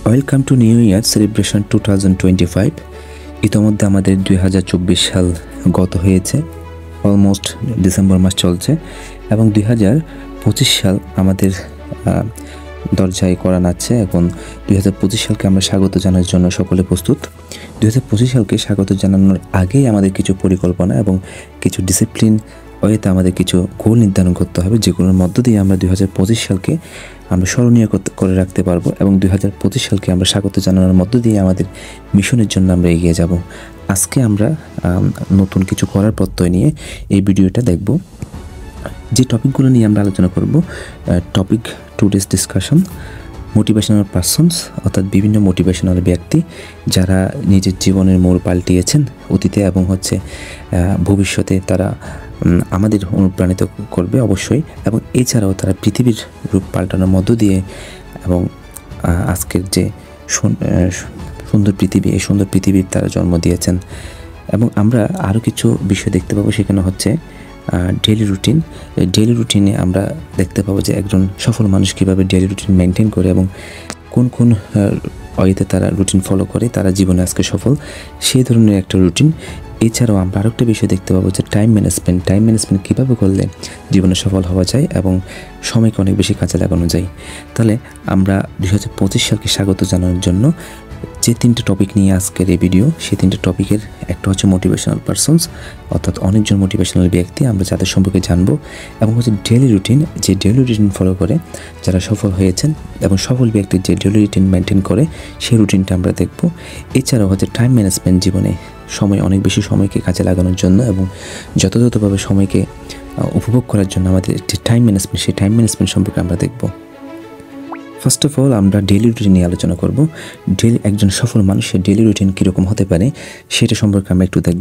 Welcome to new year celebration 2025। ইতোমধ্যে আমাদের 2024 সাল গত হয়েছে, অলমোস্ট ডিসেম্বর মাস চলছে এবং 2025 সাল আমাদের দরজায় করা নাচ্ছে। এখন 2025 সালকে আমরা স্বাগত জানার জন্য সকলে প্রস্তুত। 2025 সালকে স্বাগত জানানোর আগেই আমাদের কিছু পরিকল্পনা এবং কিছু ডিসিপ্লিন ওয়েতে আমাদের কিছু গোল নির্ধারণ করতে হবে, যেগুলোর মধ্য দিয়ে আমরা 2025 সালকে আমরা স্মরণীয় করে রাখতে পারবো এবং 2025 সালকে আমরা স্বাগত জানানোর মধ্য দিয়ে আমাদের মিশনের জন্য আমরা এগিয়ে যাব। আজকে আমরা নতুন কিছু করার প্রত্যয় নিয়ে এই ভিডিওটা দেখব। যে টপিকগুলো নিয়ে আমরা আলোচনা করব, topic today's discussion motivational persons, অর্থাৎ বিভিন্ন মোটিভেশনাল ব্যক্তি যারা নিজের জীবনের মোড় পাল্টিয়েছেন অতীতে এবং ভবিষ্যতে তারা আমাদের অনুপ্রাণিত করবে অবশ্যই, এবং এছাড়াও তারা পৃথিবীর রূপ পাল্টানোর মধ্য দিয়ে এবং আজকের যে সুন্দর পৃথিবী, এই সুন্দর পৃথিবীর তারা জন্ম দিয়েছেন। এবং আমরা আরও কিছু বিষয় দেখতে পাবো, সেখানে হচ্ছে ডেইলি রুটিন। ডেইলি রুটিনে আমরা দেখতে পাবো যে একজন সফল মানুষ কীভাবে ডেইলি রুটিন মেনটেন করে এবং কোন কোন ওয়েতে তারা রুটিন ফলো করে তারা জীবনে আজকে সফল, সেই ধরনের একটা রুটিন। এছাড়াও আমরা আরেকটা বিষয় দেখতে পাবো যে টাইম ম্যানেজমেন্ট কীভাবে করলে জীবনে সফল হওয়া যায় এবং সময়কে অনেক বেশি কাজে লাগানো যায়। তাহলে আমরা 2025 সালকে স্বাগত জানানোর জন্য যে তিনটে টপিক নিয়ে আজকের এই ভিডিও, সেই তিনটে টপিকের একটা হচ্ছে মোটিভেশনাল পারসনস, অর্থাৎ অনেকজন মোটিভেশনাল ব্যক্তি আমরা যাদের সম্পর্কে জানবো, এবং হচ্ছে ডেইলি রুটিন, যে ডেইলি রুটিন ফলো করে যারা সফল হয়েছেন এবং সফল ব্যক্তির যে ডেইলি রুটিন মেনটেন করে সেই রুটিনটা আমরা দেখব। এছাড়াও হচ্ছে টাইম ম্যানেজমেন্ট, জীবনে অনেক বেশি সময়কে কাজে লাগানোর জন্য এবং যথাযথভাবে সময়কে উপভোগ করার জন্য আমাদের যে টাইম ম্যানেজমেন্ট, সেই টাইম ম্যানেজমেন্ট সম্পর্কে আমরা দেখব। ফার্স্ট অফ অল আমরা ডেইলি রুটিন নিয়ে আলোচনা করব। একজন সফল মানুষের ডেইলি রুটিন কীরকম হতে পারে সেটা সম্পর্কে আমরা একটু দেখব।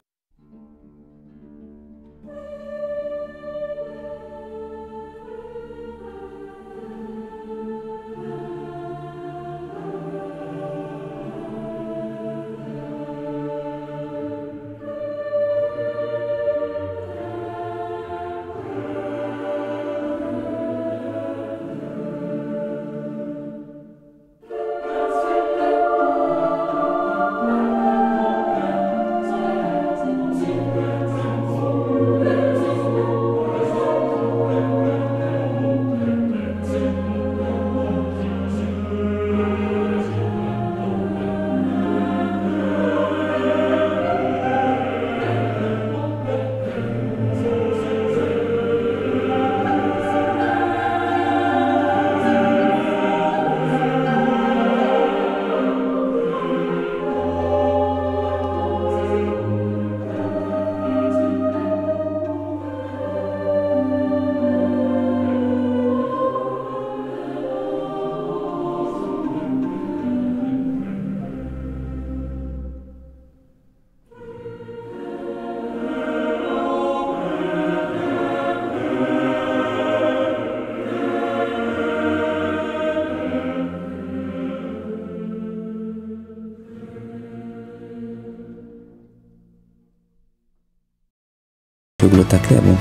বিষয়গুলো থাকলে এবং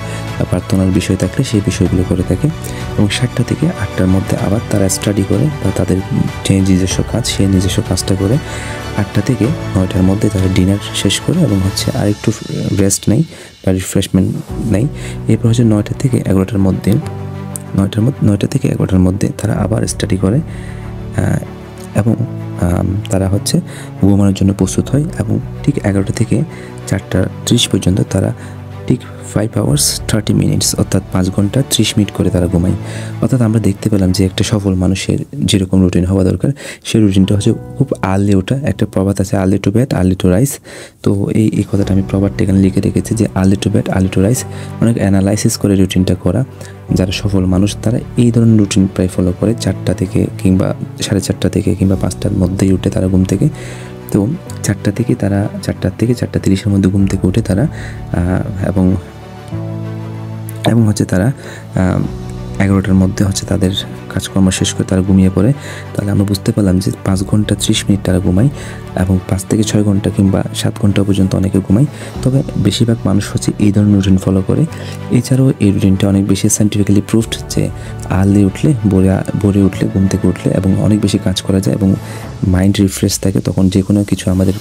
প্রার্থনার বিষয় থাকলে সেই বিষয়গুলো করে থাকে, এবং 7টা থেকে 8টার মধ্যে আবার তারা স্টাডি করে বা তাদের যে নিজস্ব কাজ সেই নিজস্ব কাজটা করে 8টা থেকে 9টার মধ্যে তারা ডিনার শেষ করে এবং আরেকটু রেস্ট নেই বা রিফ্রেশমেন্ট নেই। এরপর 9টা থেকে 11টার মধ্যে 9টা থেকে 11টার মধ্যে তারা আবার স্টাডি করে এবং তারা ঘুমানোর জন্য প্রস্তুত হয়, এবং ঠিক 11টা থেকে 4:30 পর্যন্ত তারা ঠিক 5 hours 30 minutes অর্থাৎ 5 ঘন্টা 30 মিনিট করে তারা ঘুমায়। অর্থাৎ আমরা দেখতে পেলাম যে একটা সফল মানুষের যেরকম রুটিন হওয়া দরকার সেই রুটিনটা খুব আর্লি ওঠা। একটা প্রবাদ আছে, early to bed early two rice. তো এই কথাটা আমি প্রবাদটা এখানে লিখে রেখেছি যে early to bed early two rice, অনেক অ্যানালাইসিস করে রুটিনটা করা। যারা সফল মানুষ তারা এই ধরনের রুটিন প্রায় ফলো করে, 4টা থেকে কিংবা 4:30 থেকে কিংবা 5টার মধ্যেই উঠে তারা ঘুম থেকে। তো 4টা থেকে 4:30-4:30-এর মধ্যে ঘুম থেকে উঠে তারা এবং তারা 11টার মধ্যে তাদের কাজকর্ম শেষ করে তারা ঘুমিয়ে পড়ে, তাহলে আমরা বুঝতে পারলাম যে 5 ঘন্টা 30 মিনিট তারা ঘুমায় এবং 5 থেকে 6 ঘন্টা কিংবা 7 ঘন্টা পর্যন্ত অনেকে ঘুমায়। তবে বেশিরভাগ মানুষ হচ্ছে এই ধরনের রুটিন ফলো করে। এছাড়াও এই রুটিনটা অনেক বেশি সায়েন্টিফিক্যালি প্রুভড যে আর্লি উঠলে, ভোরে উঠলে, ঘুম থেকে উঠলে এবং অনেক বেশি কাজ করা যায় এবং মাইন্ড রিফ্রেশ থাকে, তখন যে কোনো কিছু আমাদের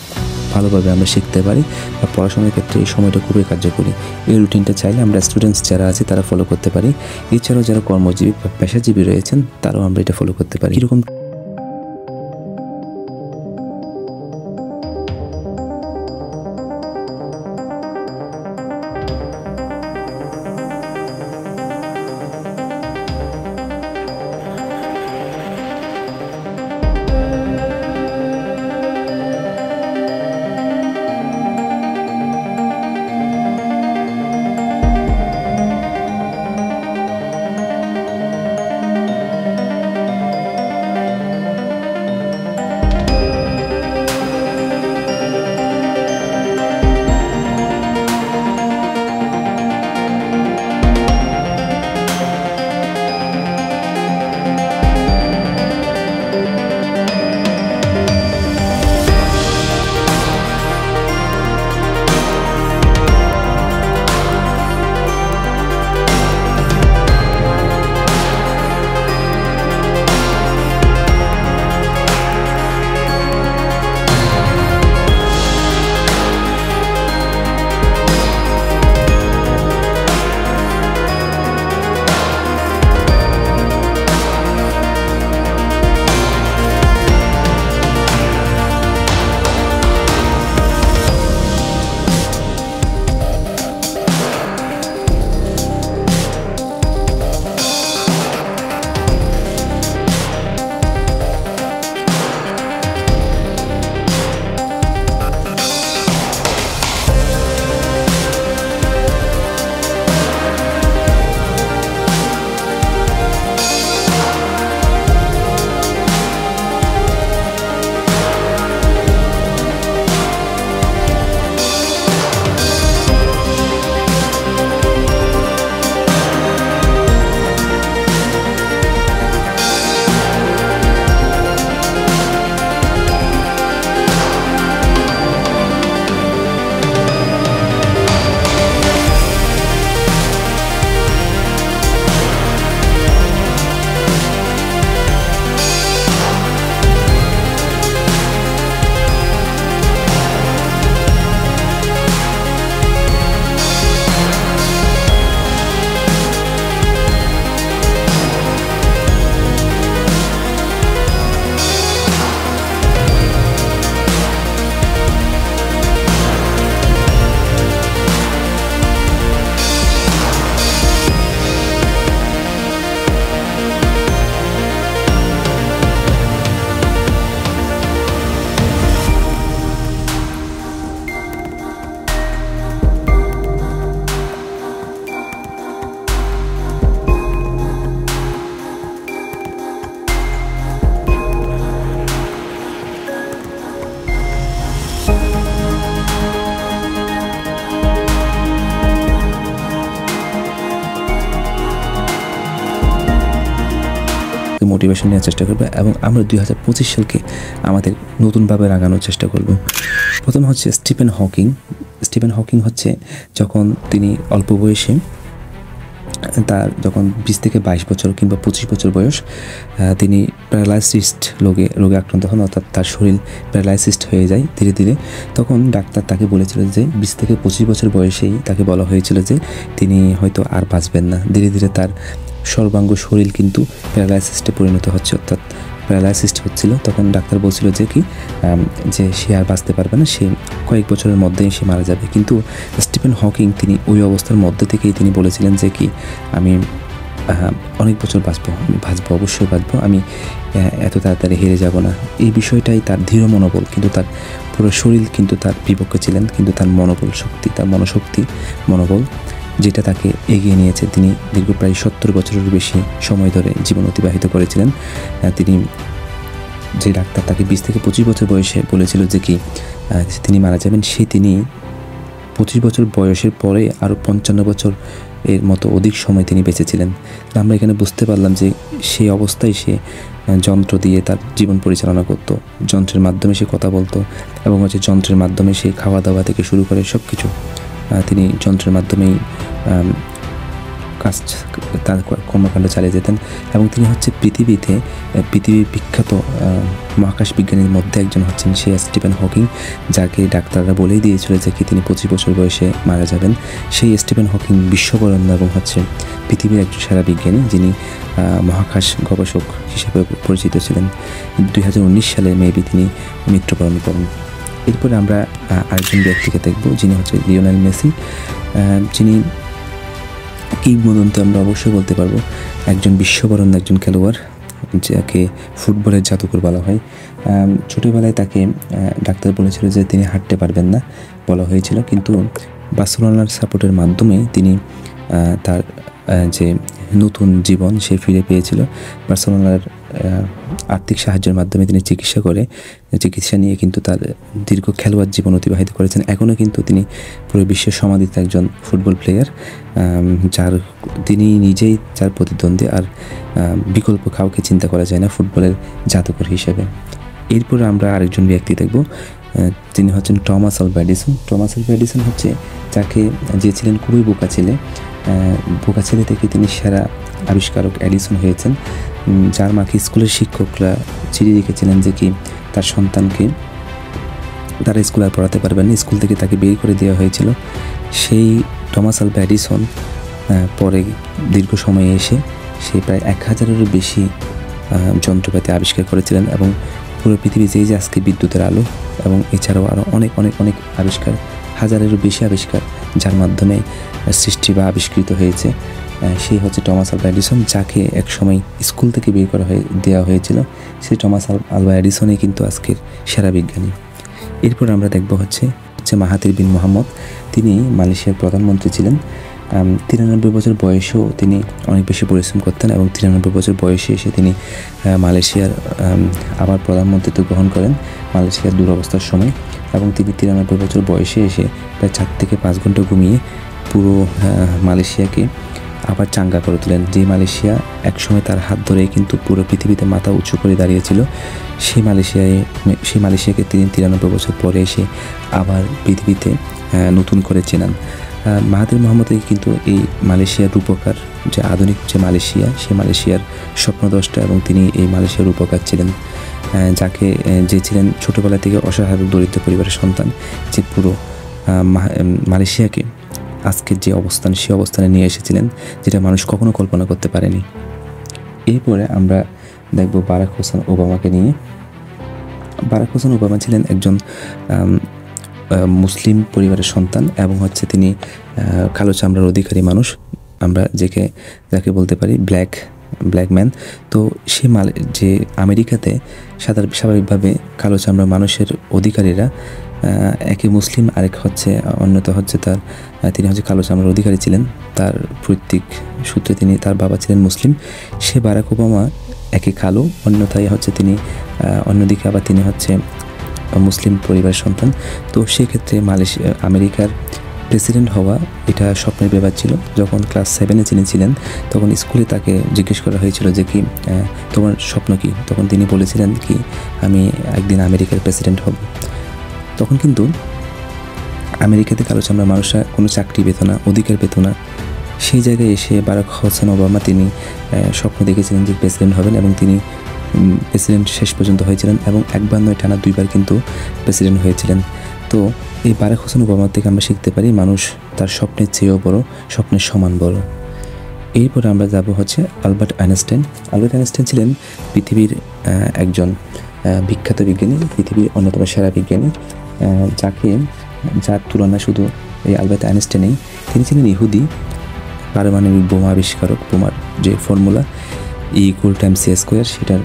ভালোভাবে আমরা শিখতে পারি বা পড়াশোনার ক্ষেত্রে এই সময়টা খুবই কার্যকরী। এই রুটিনটা চাইলে আমরা স্টুডেন্টস যারা আছে তারা ফলো করতে পারি। এছাড়াও যারা কর্মজীবী বা পেশাজীবী রয়েছেন তারাও আমরা এটা ফলো করতে পারি। এরকম মোটিভেশন নেওয়ার চেষ্টা করবো এবং আমরা 2025 সালকে আমাদের নতুনভাবে রাঙানোর চেষ্টা করব। প্রথম হচ্ছে স্টিফেন হকিং হচ্ছে যখন তিনি অল্প বয়সে তার যখন 20 থেকে 22 বছর কিংবা 25 বছর বয়স তিনি প্যারালাইসিসড রোগে আক্রান্ত হন, অর্থাৎ তার শরীর প্যারালাইসিসড হয়ে যায় ধীরে ধীরে। তখন ডাক্তার তাকে বলেছিল যে 20 থেকে 25 বছর বয়সেই তাকে বলা হয়েছিল যে তিনি হয়তো আর বাঁচবেন না। ধীরে ধীরে তার সর্বাঙ্গ শরীর কিন্তু প্যারালাইসিসে পরিণত হচ্ছে, অর্থাৎ প্যারালাইসিসড হচ্ছিল। তখন ডাক্তার বলছিল যে সে আর বাঁচতে পারবে না, সে কয়েক বছরের মধ্যেই সে মারা যাবে। কিন্তু স্টিফেন হকিং তিনি ওই অবস্থার মধ্যে থেকেই তিনি বলেছিলেন যে আমি অনেক বছর বাঁচবো, অবশ্যই বাঁচবো, আমি এত তাড়াতাড়ি হেরে যাব না। এই বিষয়টাই তার দৃঢ় মনোবল, কিন্তু তার পুরো শরীর কিন্তু তার বিপক্ষে ছিলেন, কিন্তু তার মনোবল যেটা তাকে এগিয়ে নিয়েছে। তিনি দীর্ঘ প্রায় 70 বছরের বেশি সময় ধরে জীবন অতিবাহিত করেছিলেন। যে ডাক্তার তাকে 20 থেকে 25 বছর বয়সে বলেছিল যে তিনি মারা যাবেন, তিনি 25 বছর বয়সের পরে আরও 55 বছর এর মতো অধিক সময় তিনি বেঁচে ছিলেন। আমরা এখানে বুঝতে পারলাম যে সেই অবস্থায় সে যন্ত্র দিয়ে তার জীবন পরিচালনা করত, যন্ত্রের মাধ্যমে সে কথা বলতো এবং হচ্ছে যন্ত্রের মাধ্যমে সে খাওয়া দাওয়া থেকে শুরু করে সব কিছু তিনি যন্ত্রের মাধ্যমেই কাজ তার কর্মকাণ্ড চালিয়ে যেতেন। এবং তিনি হচ্ছে পৃথিবীর বিখ্যাত মহাকাশ বিজ্ঞানীর মধ্যে একজন হচ্ছেন সে স্টিফেন হকিং, যাকে ডাক্তাররা বলেই দিয়েছিল যে কি তিনি 25 বছর বয়সে মারা যাবেন। সেই স্টিফেন হকিং বিশ্ববরেণ্য এবং হচ্ছে পৃথিবীর একজন সেরা বিজ্ঞানী, যিনি মহাকাশ গবেষক হিসেবে পরিচিত ছিলেন। 2019 সালে মেবি তিনি মৃত্যুবরণ করেন। এরপরে আমরা আরেকজন ব্যক্তিকে দেখব, যিনি হচ্ছে লিওনেল মেসি, যিনি কিংবদন্তি আমরা অবশ্যই বলতে পারবো, একজন বিশ্ববরেণ্য একজন খেলোয়াড়, যাকে ফুটবলের জাদুকর বলা হয়। ছোটোবেলায় তাকে ডাক্তার বলেছিল যে তিনি হাঁটতে পারবেন না বলা হয়েছিল, কিন্তু বার্সেলোনার সাপোর্টের মাধ্যমে তিনি তার যে নতুন জীবন সে ফিরে পেয়েছিল। বার্সেলোনার আর্থিক সাহায্যের মাধ্যমে তিনি চিকিৎসা নিয়ে কিন্তু তার দীর্ঘ খেলোয়াড় জীবন অতিবাহিত করেছেন। এখনও কিন্তু তিনি পুরো বিশ্বের সমাদৃত একজন ফুটবল প্লেয়ার, তিনি নিজেই যার প্রতিদ্বন্দ্বী, আর বিকল্প কাউকে চিন্তা করা যায় না ফুটবলের জাদুকর হিসেবে। এরপরে আমরা আরেকজন ব্যক্তি দেখব, তিনি হচ্ছেন Thomas Alva Edison. Thomas Alva Edison হচ্ছে যে ছিলেন খুবই বোকা ছেলে থেকে তিনি সেরা আবিষ্কারক এডিসন হয়েছেন, যার মাকে স্কুলের শিক্ষকরা চিঠি লিখেছিলেন যে কি তার সন্তানকে তারা স্কুল আর পড়াতে পারবেন না, স্কুল থেকে তাকে বের করে দেওয়া হয়েছিল। সেই টমাস আলভা এডিসন পরে দীর্ঘ সময়ে এসে সে প্রায় 1000-এরও বেশি যন্ত্রপাতি আবিষ্কার করেছিলেন এবং পুরো পৃথিবী যে আজকে বিদ্যুতের আলো এবং এছাড়াও আরও অনেক আবিষ্কার, 1000-এরও বেশি আবিষ্কার যার মাধ্যমে সৃষ্টি বা আবিষ্কৃত হয়েছে, সেই হচ্ছে টমাস আলভা এডিসন, যাকে একসময় স্কুল থেকে বের দেওয়া হয়েছিল। সেই টমাস আলভা এডিসনই কিন্তু আজকের সেরা বিজ্ঞানী। এরপর আমরা দেখব হচ্ছে মাহাথির বিন মোহাম্মদ। তিনি মালয়েশিয়ার প্রধানমন্ত্রী ছিলেন। 93 বছর বয়সেও তিনি অনেক বেশি পরিশ্রম করতেন এবং 93 বছর বয়সে এসে তিনি মালয়েশিয়ার আবার প্রধানমন্ত্রিত্ব গ্রহণ করেন মালয়েশিয়ার দুরবস্থার সময়। এবং তিনি 93 বছর বয়সে এসে প্রায় 4 থেকে 5 ঘন্টা ঘুমিয়ে পুরো মালয়েশিয়াকে আবার চাঙ্গা করে তোলেন। যে মালয়েশিয়া একসময় তার হাত ধরেই কিন্তু পুরো পৃথিবীতে মাথা উঁচু করে দাঁড়িয়েছিল, সেই মালয়েশিয়াকে তিনি 93 বছর পরে এসে আবার পৃথিবীতে নতুন করে চেনান। মাহাথির মোহাম্মদই কিন্তু এই মালয়েশিয়ার রূপকার, যে আধুনিক যে মালয়েশিয়া, সেই মালয়েশিয়ার স্বপ্নদ্রষ্টা, এবং তিনি এই মালয়েশিয়ার রূপকার ছিলেন, যে ছিলেন ছোটোবেলা থেকে অসহায় দরিদ্র পরিবারের সন্তান, যে পুরো মালয়েশিয়াকে আজকের যে অবস্থান সেই অবস্থানে নিয়ে এসেছিলেন, যেটা মানুষ কখনো কল্পনা করতে পারেনি। এরপরে আমরা দেখব বারাক হোসেন ওবামাকে নিয়ে। বারাক হোসেন ওবামা ছিলেন একজন মুসলিম পরিবারের সন্তান এবং হচ্ছে তিনি কালো চামড়ার অধিকারী মানুষ, আমরা যাকে বলতে পারি ব্ল্যাক ম্যান। তো যে আমেরিকাতে স্বাভাবিকভাবে কালো চামড়া মানুষের অধিকারীরা একে মুসলিম, আরেক হচ্ছে অন্যত হচ্ছে তিনি হচ্ছে কালো চামড়ার অধিকারী ছিলেন। তার পৈতৃক সূত্রে তার বাবা ছিলেন মুসলিম। সে বারাক ওবামা একে কালো, অন্যথায় হচ্ছে অন্যদিকে আবার তিনি হচ্ছে মুসলিম পরিবারের সন্তান। তো সেক্ষেত্রে আমেরিকার প্রেসিডেন্ট হওয়া এটা স্বপ্নের ব্যাপার ছিল। যখন ক্লাস 7-এ তিনি ছিলেন তখন স্কুলে তাকে জিজ্ঞেস করা হয়েছিল যে কি তোমার স্বপ্ন কি, তখন তিনি বলেছিলেন কি আমি একদিন আমেরিকার প্রেসিডেন্ট হব। তখন কিন্তু আমেরিকাতে কালো চামড়া মানুষরা কোনো চাকরি পেত না, অধিকার পেত না। সেই জায়গায় এসে বারাক হোসেন ওবামা তিনি স্বপ্ন দেখেছিলেন যে প্রেসিডেন্ট হবেন এবং তিনি প্রেসিডেন্ট শেষ পর্যন্ত হয়েছিলেন এবং একবার নয় টানা 2বার কিন্তু প্রেসিডেন্ট হয়েছিলেন। তো এই বারাক হোসেন ওবামা থেকে আমরা শিখতে পারি মানুষ তার স্বপ্নের চেয়েও বড়, স্বপ্নের সমান বড়। এরপরে আমরা যাব হচ্ছে আলবার্ট আইনস্টাইন। আলবার্ট আইনস্টাইন ছিলেন পৃথিবীর একজন বিখ্যাত বিজ্ঞানী, পৃথিবীর অন্যতম সেরা বিজ্ঞানী, যার তুলনা শুধু এই আলবার্ট আইনস্টাইনেই। তিনি ছিলেন ইহুদি, পারমাণবিক বোমা আবিষ্কারক, বোমার যে ফর্মুলা E=mc², সেটার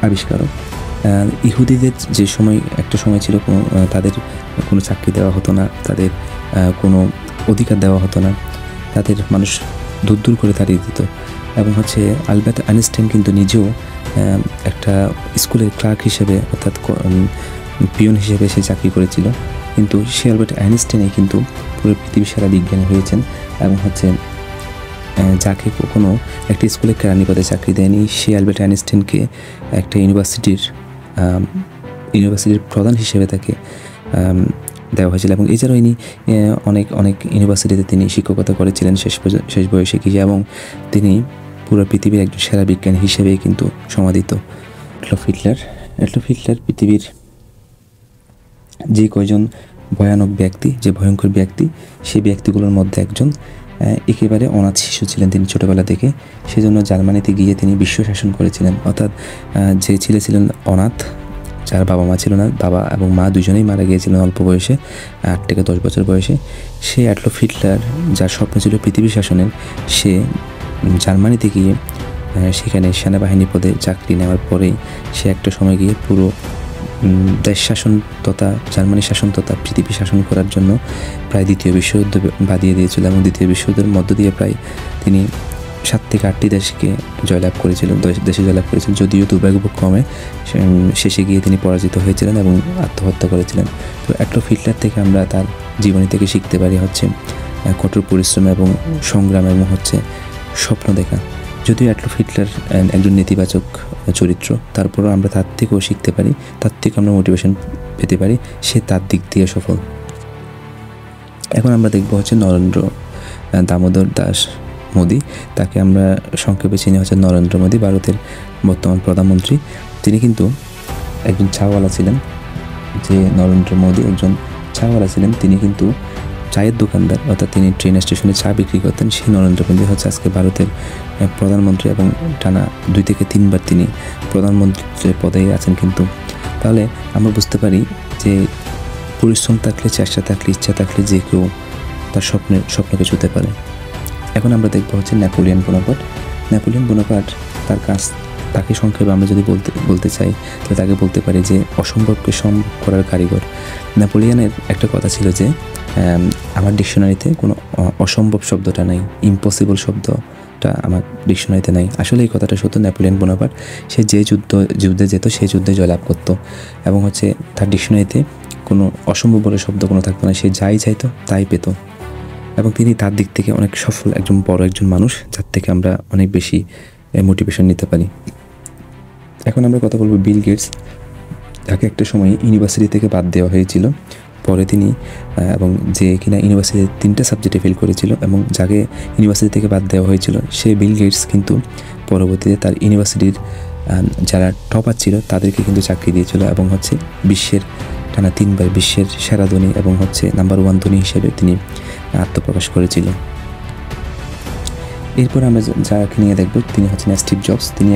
আবিষ্কারক। ইহুদিদের একটা সময় ছিল তাদের কোনো চাকরি দেওয়া হতো না, তাদের কোনো অধিকার দেওয়া হতো না, তাদের মানুষ দূর করে তাড়িয়ে দিত। এবং হচ্ছে আলবার্ট আইনস্টাইন কিন্তু নিজেও একটা স্কুলের ক্লার্ক হিসেবে, অর্থাৎ পিয়ন হিসেবে সে চাকরি করেছিল। কিন্তু সে অ্যালবার্ট আইনস্টাইনই কিন্তু পুরো পৃথিবীর সেরা বিজ্ঞানী হয়েছেন এবং হচ্ছে যাকে কখনো একটা স্কুলে কেরানি চাকরি দেয়নি, সে অ্যালবার্ট আইনস্টাইনকে একটা ইউনিভার্সিটির প্রধান হিসেবে তাকে দেওয়া হয়েছিল। এবং এছাড়াও ইনি অনেক ইউনিভার্সিটিতে তিনি শিক্ষকতা করেছিলেন শেষ বয়সে গিয়ে, এবং তিনি পুরো পৃথিবীর একজন সেরা বিজ্ঞানী হিসেবেই কিন্তু সমাদিত। অ্যাডলফ হিটলার পৃথিবীর যে কয়জন ভয়ঙ্কর ব্যক্তি, সেই ব্যক্তিগুলোর মধ্যে একজন। একেবারে অনাথ শিশু ছিলেন তিনি ছোটোবেলা থেকে, সেজন্য জার্মানিতে গিয়ে তিনি বিশ্ব শাসন করেছিলেন। অর্থাৎ যে ছেলে ছিলেন অনাথ, যার বাবা মা ছিল না, বাবা এবং মা দুজনেই মারা গিয়েছিলেন অল্প বয়সে, 8 থেকে 10 বছর বয়সে। সে অ্যাডলফ হিটলার, যার স্বপ্ন ছিল পৃথিবী শাসনের, সে জার্মানিতে গিয়ে সেখানে সেনাবাহিনী পদে চাকরি নেওয়ার পরেই সে একটা সময় গিয়ে পুরো দেশ শাসন তথা জার্মানি শাসন তথা পৃথিবী শাসন করার জন্য প্রায় দ্বিতীয় বিশ্বযুদ্ধ বাদিয়ে দিয়েছিল, এবং দ্বিতীয় বিশ্বযুদ্ধের মধ্য দিয়ে প্রায় তিনি 7 থেকে 8টি দেশে জয়লাভ করেছিলেন, যদিও দুর্ভাগ্যক্রমে শেষে গিয়ে তিনি পরাজিত হয়েছিলেন এবং আত্মহত্যা করেছিলেন। তো অ্যাডলফ হিটলার থেকে আমরা তার জীবনী থেকে শিখতে পারি হচ্ছে কঠোর পরিশ্রম এবং সংগ্রাম এবং হচ্ছে স্বপ্ন দেখা। যদিও অ্যাডলফ হিটলার একজন নেতিবাচক চরিত্র, তারপরও আমরা তার থেকেও শিখতে পারি, তার থেকে আমরা মোটিভেশন পেতে পারি, সে তার দিক দিয়ে সফল। এখন আমরা দেখব হচ্ছে নরেন্দ্র দামোদর দাস মোদি, তাকে আমরা সংক্ষেপে চিনি হচ্ছে নরেন্দ্র মোদি, ভারতের বর্তমান প্রধানমন্ত্রী। তিনি কিন্তু একজন চাওয়ালা ছিলেন, যে নরেন্দ্র মোদি একজন চাওয়ালা ছিলেন, তিনি কিন্তু চায়ের দোকানদার, অর্থাৎ তিনি ট্রেন স্টেশনে চা বিক্রি করতেন। সেই নরেন্দ্র মোদি হচ্ছে আজকে ভারতের প্রধানমন্ত্রী এবং টানা 2 থেকে 3 বার তিনি প্রধানমন্ত্রীর পদেই আছেন। কিন্তু তাহলে আমরা বুঝতে পারি যে পরিশ্রম থাকলে, চেষ্টা থাকলে, ইচ্ছা থাকলে যে কেউ তার স্বপ্নকে ছুঁতে পারে। এখন আমরা দেখবো হচ্ছে নেপোলিয়ন বোনাপার্ট। তাকে সংক্ষেপে আমরা যদি বলতে চাই, তাহলে তাকে বলতে পারি যে অসম্ভবকে সম্ভব করার কারিগর। নেপোলিয়নের একটা কথা ছিল যে আমার ডিকশনারিতে কোনো অসম্ভব শব্দটা নাই, ইম্পসিবল শব্দটা আমার ডিকশনারিতে নাই। আসলে এই কথাটা সত্য। নেপোলিয়ন বোনাপার্ট সে যে যুদ্ধে যেত, সেই যুদ্ধে জয়লাভ করত, এবং হচ্ছে তার ডিকশনারিতে কোনো অসম্ভব বলে শব্দ কোনো থাকতো না, সে যাই চাইতো তাই পেত। এবং তিনি তার দিক থেকে অনেক সফল একজন মানুষ, যার থেকে আমরা অনেক বেশি মোটিভেশন নিতে পারি। এখন আমরা কথা বলবো বিল গেটস। তাকে একটা সময় ইউনিভার্সিটি থেকে বাদ দেওয়া হয়েছিল, পরে তিনি এবং যে কিনা ইউনিভার্সিটিতে 3টা সাবজেক্টে ফেল করেছিল এবং যাকে ইউনিভার্সিটি থেকে বাদ দেওয়া হয়েছিল, সে বিল গেটস কিন্তু পরবর্তীতে তার ইউনিভার্সিটির যারা টপার ছিল তাদেরকে কিন্তু চাকরি দিয়েছিল, এবং হচ্ছে টানা 3 বার বিশ্বের সেরা ধনী এবং হচ্ছে নাম্বার 1 ধনী হিসেবে তিনি আত্মপ্রকাশ করেছিল। এরপর আমরা যাকে নিয়ে দেখব, তিনি হচ্ছেন স্টিভ জবস। তিনি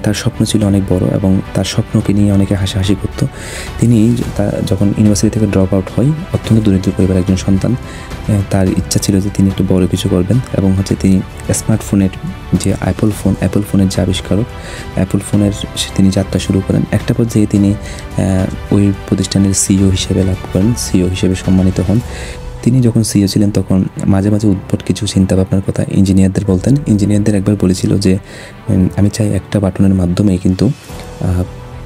তার স্বপ্ন ছিল অনেক বড়, এবং তার স্বপ্নকে নিয়ে অনেকে হাসাহাসি করতো। তিনি যখন ইউনিভার্সিটি থেকে ড্রপ আউট হয়, অত্যন্ত দরিদ্র পরিবারের একজন সন্তান, তার ইচ্ছা ছিল যে তিনি একটু বড় কিছু করবেন, এবং হচ্ছে তিনি স্মার্টফোনের যে অ্যাপল ফোনের যে আবিষ্কারক, অ্যাপল ফোনের তিনি যাত্রা শুরু করেন। একটা পর্যায়ে তিনি ওই প্রতিষ্ঠানের সিইও হিসেবে সম্মানিত হন। তিনি যখন সিইও ছিলেন তখন মাঝে মাঝে উদ্ভট কিছু চিন্তা ভাবনার কথা ইঞ্জিনিয়ারদের বলতেন। ইঞ্জিনিয়ারদের একবার বলেছিল যে আমি চাই একটা বাটনের মাধ্যমেই কিন্তু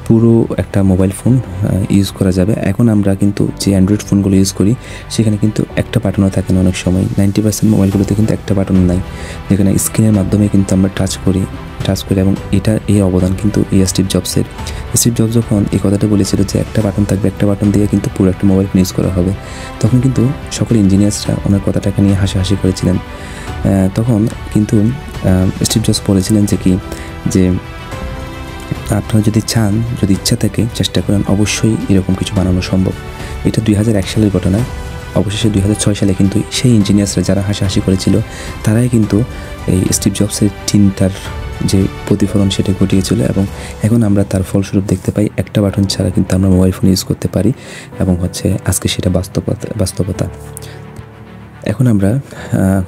পুরো একটা মোবাইল ফোন ইউজ করা যাবে। এখন আমরা কিন্তু যে অ্যান্ড্রয়েড ফোনগুলো ইউজ করি, সেখানে কিন্তু একটা বাটনও থাকে না, অনেক সময় 90% মোবাইলগুলোতে কিন্তু একটা বাটন নাই, যেখানে স্ক্রিনের মাধ্যমে কিন্তু আমরা টাচ করি এবং এই অবদান কিন্তু স্টিভ জবস যখন এই কথাটা বলেছিল যে একটা বাটন থাকবে, একটা বাটন দিয়ে কিন্তু পুরো একটা মোবাইল ফোন ইউজ করা হবে, তখন কিন্তু সকল ইঞ্জিনিয়ার্সরা ওনার কথাটাকে নিয়ে হাসাহাসি করেছিলেন। তখন কিন্তু স্টিভ জবস বলেছিলেন যে আপনারা যদি চান, যদি ইচ্ছা থাকে, চেষ্টা করেন, অবশ্যই এরকম কিছু বানানো সম্ভব। এটা 2001 সালের ঘটনা। অবশেষে 2006 সালে কিন্তু সেই ইঞ্জিনিয়ার্সরা যারা হাসাহাসি করেছিল, তারাই কিন্তু এই স্টিভ জবসের চিন্তার যে প্রতিফলন সেটা ঘটিয়েছিল, এবং এখন আমরা তার ফলস্বরূপ দেখতে পাই একটা বাটন ছাড়া কিন্তু আমরা মোবাইল ফোন ইউজ করতে পারি, এবং হচ্ছে আজকে সেটা বাস্তবতা। এখন আমরা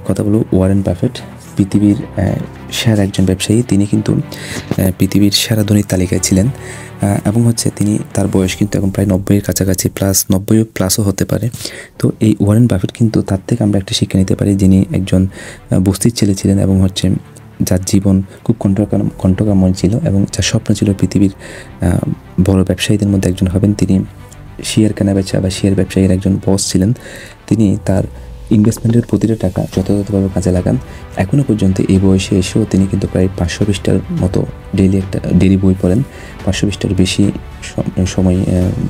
কথা বলব ওয়ারেন বাফেট, পৃথিবীর সেরা একজন ব্যবসায়ী। তিনি কিন্তু পৃথিবীর সেরা ধনীর তালিকায় ছিলেন, এবং হচ্ছে তার বয়স কিন্তু এখন প্রায় 90-এর কাছাকাছি, প্লাস 90+ হতে পারে। তো এই ওয়ারেন বাফেট কিন্তু তার থেকে আমরা একটা শিক্ষা নিতে পারি, যিনি একজন বস্তির ছেলে ছিলেন এবং হচ্ছে যার জীবন খুব কণ্টকাময় ছিল, এবং যার স্বপ্ন ছিল পৃথিবীর বড় ব্যবসায়ীদের মধ্যে একজন হবেন। তিনি শেয়ার কেনাবেচা বা শেয়ার ব্যবসায়ীর একজন বস ছিলেন। তিনি তার ইনভেস্টমেন্টের প্রতিটা টাকা যথাযথভাবে কাজে লাগান। এখনও পর্যন্ত এই বয়সে এসেও তিনি কিন্তু প্রায় 500 পৃষ্ঠার মতো ডেইলি বই পড়েন, 500 পৃষ্ঠার বেশি সময়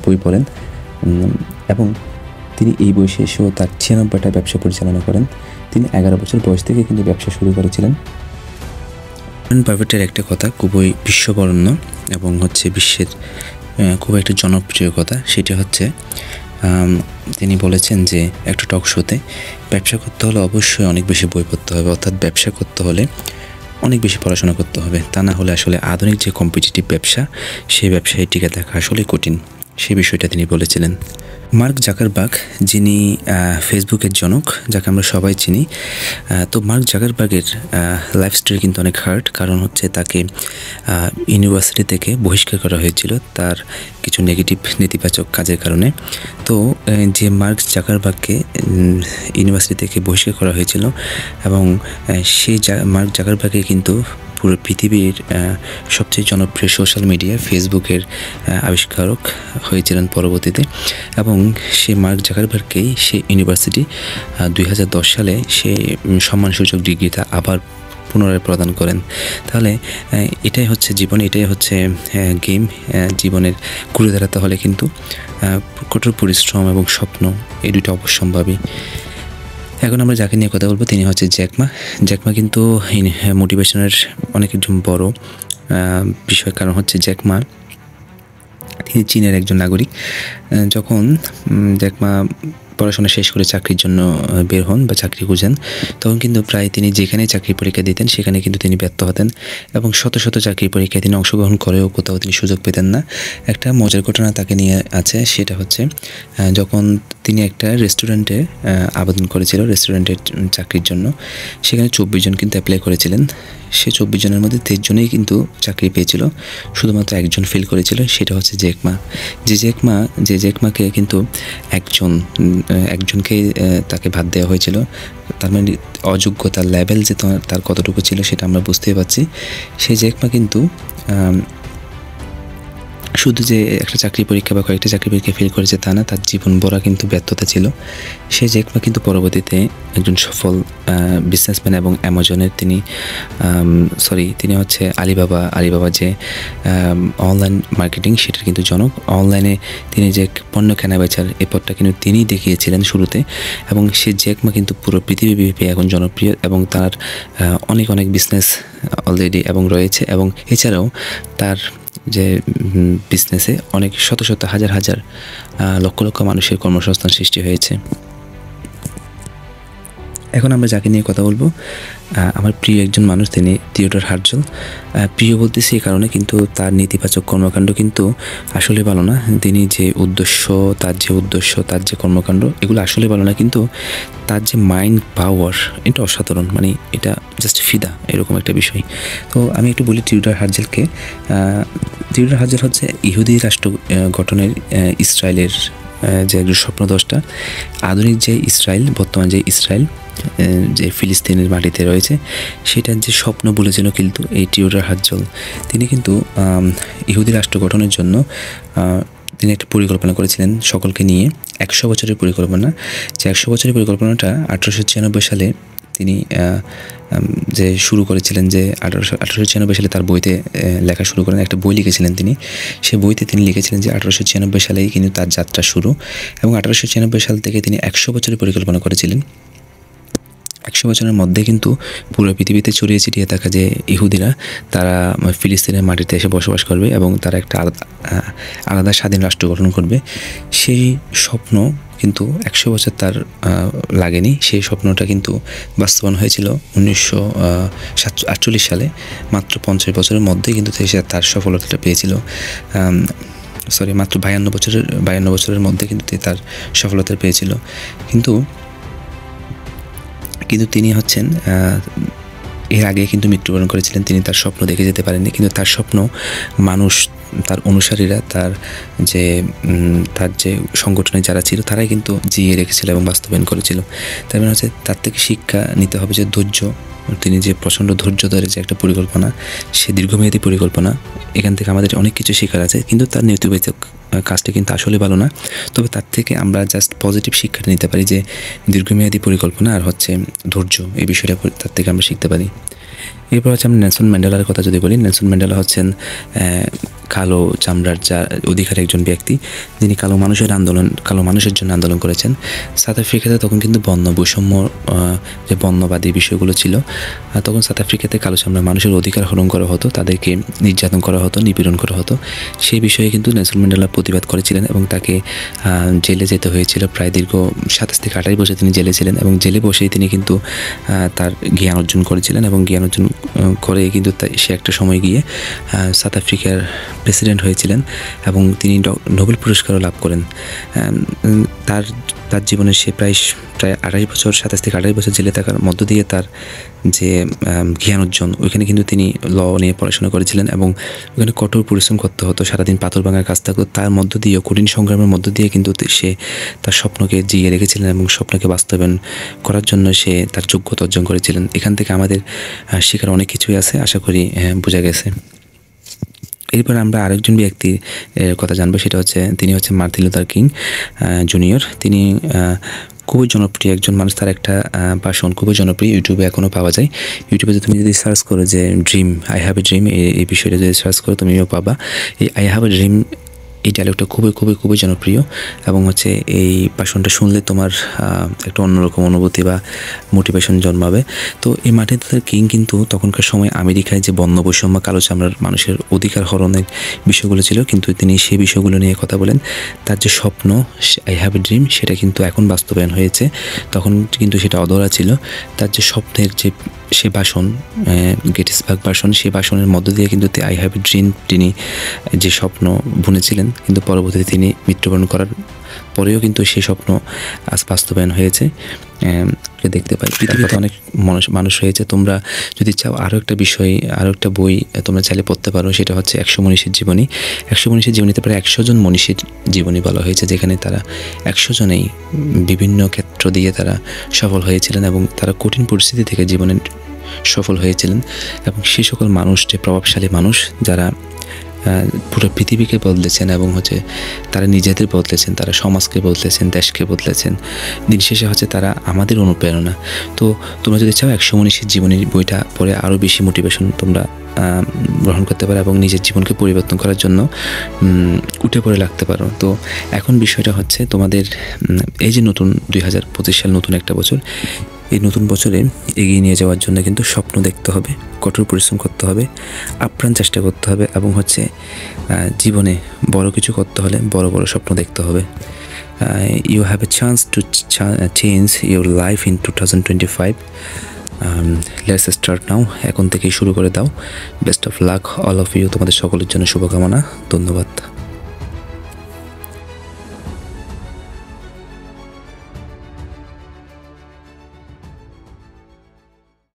বই পড়েন এবং তিনি এই বয়সে এসেও তার 96টা ব্যবসা পরিচালনা করেন। তিনি 11 বছর বয়স থেকে কিন্তু ব্যবসা শুরু করেছিলেন। ওয়ারেন বাফেটের একটা কথা খুবই বিশ্ববরেণ্য এবং বিশ্বের খুব একটা জনপ্রিয় কথা, সেটা হচ্ছে তিনি বলেছেন যে একটা টক শোতে ব্যবসা করতে হলে অবশ্যই অনেক বেশি বই পড়তে হবে, অর্থাৎ ব্যবসা করতে হলে অনেক বেশি পড়াশোনা করতে হবে, তা না হলে আসলে আধুনিক যে কম্পিটিটিভ ব্যবসা সেই ব্যবসায় টিকে থাকা আসলে কঠিন, সেই বিষয়টা তিনি বলেছিলেন। মার্ক জাকারবার্গ, যিনি ফেসবুকের জনক, যাকে আমরা সবাই চিনি, তো মার্ক জাকারবার্গের লাইফ স্টোরি কিন্তু অনেক হার্ড, কারণ তাকে ইউনিভার্সিটি থেকে বহিষ্কার করা হয়েছিল তার কিছু নেতিবাচক কাজের কারণে। তো যে মার্ক জাকারবার্গকে ইউনিভার্সিটি থেকে বহিষ্কার করা হয়েছিল এবং সেই মার্ক জাকারবার্গে কিন্তু পুরো পৃথিবীর সবচেয়ে জনপ্রিয় সোশ্যাল মিডিয়া ফেসবুকের আবিষ্কারক হয়েছিলেন পরবর্তীতে, এবং সেই মার্ক জাকারবার্গকেই সে ইউনিভার্সিটি 2010 সালে সে সম্মানসূচক ডিগ্রিটা আবার পুনরায় প্রদান করেন। তাহলে এটাই হচ্ছে জীবন, এটাই হচ্ছে গেম। জীবনের ঘুরে দাঁড়াতে হলে কিন্তু কঠোর পরিশ্রম এবং স্বপ্ন, এই দুটো অবশ্যম্ভাবী। এখন আমরা যাকে নিয়ে কথা বলবো তিনি হচ্ছে জ্যাক মা। জ্যাক মা কিন্তু মোটিভেশনের অনেক একজন বড় বিষয়, কারণ জ্যাক মা তিনি চীনের একজন নাগরিক। যখন জ্যাক মা পড়াশোনা শেষ করে চাকরির জন্য বের হন বা চাকরি খুঁজেন, তখন কিন্তু প্রায় তিনি যেখানে চাকরির পরীক্ষা দিতেন সেখানে কিন্তু তিনি ব্যর্থ হতেন এবং শত শত চাকরির পরীক্ষায় তিনি অংশগ্রহণ করেও কোথাও তিনি সুযোগ পেতেন না। একটা মজার ঘটনা তাকে নিয়ে আছে, সেটা হচ্ছে যখন তিনি একটা রেস্টুরেন্টে আবেদন করেছিল রেস্টুরেন্টের চাকরির জন্য, সেখানে 24 জন কিন্তু অ্যাপ্লাই করেছিলেন। সে 24 জনের মধ্যে 23 জনেই কিন্তু চাকরি পেয়েছিল, শুধুমাত্র একজন ফেল করেছিল, সেটা হচ্ছে জ্যাক মা। যে জ্যাক মাকে কিন্তু একজনকে তাকে বাদ দেওয়া হয়েছিল, তার মানে অযোগ্যতার লেভেল যে তার কতটুকু ছিল সেটা আমরা বুঝতেই পারছি। সেই জ্যাক মা কিন্তু শুধু যে একটা চাকরি পরীক্ষা বা কয়েকটা চাকরি পরীক্ষা ফেল করেছে তা না, তার জীবন ভরা কিন্তু ব্যর্থতা ছিল। সেই জ্যাক মা কিন্তু পরবর্তীতে একজন সফল বিজনেসম্যান এবং অ্যামাজনের তিনি আলিবাবা যে অনলাইন মার্কেটিং সেটার কিন্তু জনক। অনলাইনে তিনি যে পণ্য কেনা বেচার এই পথটা কিন্তু তিনিই দেখিয়েছিলেন শুরুতে, এবং সেই জ্যাক মা কিন্তু পুরো পৃথিবীব্যাপী এখন জনপ্রিয় এবং তার অনেক বিজনেস অলরেডি এবং রয়েছে, এবং এছাড়াও তার যে বিজনেসে অনেক শত হাজার লক্ষ মানুষের কর্মসংস্থান সৃষ্টি হয়েছে। এখন আমরা যাকে নিয়ে কথা বলবো, আমার প্রিয় একজন মানুষ, তিনি থিওডর হার্জল। প্রিয় বলতেছি এই কারণে, কিন্তু তার নেতিবাচক কর্মকাণ্ড কিন্তু আসলে ভালো না। তিনি যে তার যে কর্মকাণ্ড এগুলো আসলে ভালো না, কিন্তু তার যে মাইন্ড পাওয়ার এটা অসাধারণ, মানে এটা জাস্ট ফিদা এরকম একটা বিষয়। তো আমি একটু বলি থিওডর হার্জেলকে। থিওডর হার্জেল হচ্ছে ইহুদি রাষ্ট্র গঠনের ইসরায়েলের যে একজন স্বপ্নদ্রষ্টা। আধুনিক যে ইসরায়েল, বর্তমান যে ইসরায়েল যে ফিলিস্তিনের মাটিতে রয়েছে, সেটার যে স্বপ্ন বলেছিল কিন্তু এই থিওডর হার্জল। তিনি কিন্তু ইহুদি রাষ্ট্র গঠনের জন্য তিনি একটা পরিকল্পনা করেছিলেন সকলকে নিয়ে, 100 বছরের পরিকল্পনা। যে 100 বছরের পরিকল্পনাটা 1896 সালে তিনি যে শুরু করেছিলেন, যে 1896 সালে তার বইতে লেখা শুরু করেন, একটা বই লিখেছিলেন তিনি। সেই বইতে তিনি লিখেছিলেন যে 1896 সালেই কিন্তু তার যাত্রা শুরু, এবং 1896 সাল থেকে তিনি 100 বছরের পরিকল্পনা করেছিলেন। 100 বছরের মধ্যে কিন্তু পুরো পৃথিবীতে ছড়িয়ে ছিটিয়ে থাকা যে ইহুদিরা, তারা ফিলিস্তিনের মাটিতে এসে বসবাস করবে এবং তারা একটা আলাদা স্বাধীন রাষ্ট্র গঠন করবে। সেই স্বপ্ন কিন্তু 100 বছর তার লাগেনি, সেই স্বপ্নটা কিন্তু বাস্তবায়ন হয়েছিল 1948 সালে। মাত্র 50 বছরের মধ্যে কিন্তু তার সফলতাটা পেয়েছিল। মাত্র 52 বছরের মধ্যে কিন্তু তার সফলতা পেয়েছিল। কিন্তু তিনি এর আগে কিন্তু মৃত্যুবরণ করেছিলেন। তিনি তার স্বপ্ন দেখে যেতে পারেননি, কিন্তু তার স্বপ্ন মানুষ তার অনুসারীরা, তার যে সংগঠনে যারা ছিল তারাই কিন্তু জিয়ে রেখেছিল এবং বাস্তবায়ন করেছিল। তার মানে হচ্ছে তার থেকে শিক্ষা নিতে হবে যে ধৈর্য, তিনি যে প্রচণ্ড ধৈর্য ধরে যে একটা পরিকল্পনা, সে দীর্ঘমেয়াদী পরিকল্পনা, এখান থেকে আমাদের অনেক কিছু শেখার আছে। কিন্তু তার নেতিবাচক কাজটা কিন্তু আসলে ভালো না। তবে তার থেকে আমরা জাস্ট পজিটিভ শিক্ষাটা নিতে পারি যে দীর্ঘমেয়াদী পরিকল্পনা আর হচ্ছে ধৈর্য, এই বিষয়টা তার থেকে আমরা শিখতে পারি। এরপর হচ্ছে আমরা নেলসন ম্যান্ডেলার কথা যদি বলি, নেলসন ম্যান্ডেলা হচ্ছেন কালো চামড়ার অধিকারী একজন ব্যক্তি, যিনি কালো মানুষের জন্য আন্দোলন করেছেন। সাউথ আফ্রিকাতে তখন কিন্তু বর্ণ বৈষম্য, যে বর্ণবাদী বিষয়গুলো ছিল, তখন সাউথ আফ্রিকাতে কালো চামড়ার মানুষের অধিকার হরণ করা হতো, তাদেরকে নির্যাতন করা হতো, নিপীড়ন করা হতো। সেই বিষয়ে কিন্তু নেলসন ম্যান্ডেলা প্রতিবাদ করেছিলেন এবং তাকে জেলে যেতে হয়েছিল। প্রায় দীর্ঘ 27 থেকে 28 বছর তিনি জেলে ছিলেন এবং জেলে বসেই তিনি কিন্তু তার জ্ঞান অর্জন করেছিলেন এবং জ্ঞান অর্জন করে কিন্তু সে একটা সময় গিয়ে সাউথ আফ্রিকার প্রেসিডেন্ট হয়েছিলেন এবং তিনি নোবেল পুরস্কারও লাভ করেন। তার জীবনে সে প্রায় 28 বছর, 27 থেকে 28 বছর জেলে থাকার মধ্য দিয়ে তার যে জ্ঞান অর্জন, ওইখানে কিন্তু তিনি ল নিয়ে পড়াশোনা করেছিলেন এবং ওখানে কঠোর পরিশ্রম করতে হতো, সারাদিন পাথর ভাঙার কাজ থাকতো। তার মধ্য দিয়ে, কঠিন সংগ্রামের মধ্য দিয়ে কিন্তু সে তার স্বপ্নকে জিয়ে রেখেছিলেন এবং স্বপ্নকে বাস্তবায়ন করার জন্য সে তার যোগ্যতা অর্জন করেছিলেন। এখান থেকে আমাদের শেখার অনেক কিছুই আছে, আশা করি বোঝা গেছে। এরপর আমরা আরেকজন ব্যক্তির কথা জানবো, সেটা হচ্ছে তিনি হচ্ছে মার্টিন লুথার কিং জুনিয়র। তিনি খুবই জনপ্রিয় একজন মানুষ, তার একটা ভাষণ খুবই জনপ্রিয়, ইউটিউবে এখনও পাওয়া যায়। ইউটিউবে তুমি যদি সার্চ করো যে dream, I have a dream, এই বিষয়টা যদি সার্চ করো তুমিও পাবা। এই আই হ্যাভ এ ড্রিম, এই ডায়লগটা খুবই জনপ্রিয় এবং হচ্ছে এই ভাষণটা শুনলে তোমার একটা অন্যরকম অনুভূতি বা মোটিভেশন জন্মাবে। তো এই মার্টিন লুথার কিং কিন্তু তখনকার সময় আমেরিকায় যে বর্ণ বৈষম্য, কালো চামড়ার মানুষের অধিকার হরণের বিষয়গুলো ছিল, কিন্তু তিনি সেই বিষয়গুলো নিয়ে কথা বলেন। তার যে স্বপ্ন, আই হ্যাভ এ ড্রিম, সেটা কিন্তু এখন বাস্তবায়ন হয়েছে, তখন কিন্তু সেটা অধরা ছিল। তার যে স্বপ্নের যে সে ভাষণ, গেটিসবার্গ ভাষণ, সেই ভাষণের মধ্য দিয়ে কিন্তু আই হ্যাভ এ ড্রিম তিনি যে স্বপ্ন বুনেছিলেন, কিন্তু পরবর্তীতে তিনি মৃত্যুবরণ করার পরেও কিন্তু সেই স্বপ্ন আজ বাস্তবায়ন হয়েছে। দেখতে পাই পৃথিবীতে অনেক মানুষ রয়েছে। তোমরা যদি চাও আরও একটা বিষয়, আরও একটা বই তোমরা চাইলে পড়তে পারো, সেটা হচ্ছে 100 মনীষীর জীবনী। 100 মনীষীর জীবনীতে প্রায় 100 জন মনীষীর জীবনী বলা হয়েছে, যেখানে তারা 100 জনেই বিভিন্ন ক্ষেত্র দিয়ে তারা সফল হয়েছিলেন এবং তারা কঠিন পরিস্থিতি থেকে জীবনে সফল হয়েছিলেন। এবং সেই সকল মানুষ, যে প্রভাবশালী মানুষ, যারা পুরো পৃথিবীকে বদলেছেন এবং হচ্ছে তারা নিজেদের বদলেছেন, তারা সমাজকে বদলেছেন, দেশকে বদলেছেন। দিন শেষে হচ্ছে তারা আমাদের অনুপ্রেরণা। তো তোমরা যদি চাও 100 মনীষীর জীবনীর বইটা পড়ে আরও বেশি মোটিভেশন তোমরা গ্রহণ করতে পারো এবং নিজের জীবনকে পরিবর্তন করার জন্য উঠে পড়ে লাগতে পারো। তো এখন বিষয়টা হচ্ছে তোমাদের এই যে নতুন 2025 সাল, নতুন একটা বছর, এই নতুন বছরে এগিয়ে নিয়ে যাওয়ার জন্য কিন্তু স্বপ্ন দেখতে হবে, কঠোর পরিশ্রম করতে হবে, আপ্রাণ চেষ্টা করতে হবে এবং হচ্ছে জীবনে বড় কিছু করতে হলে বড় বড় স্বপ্ন দেখতে হবে। You have a chance to change your life in 2025। Let's start now, এখন থেকেই শুরু করে দাও। Best of luck all of you, তোমাদের সকলের জন্য শুভকামনা। ধন্যবাদ।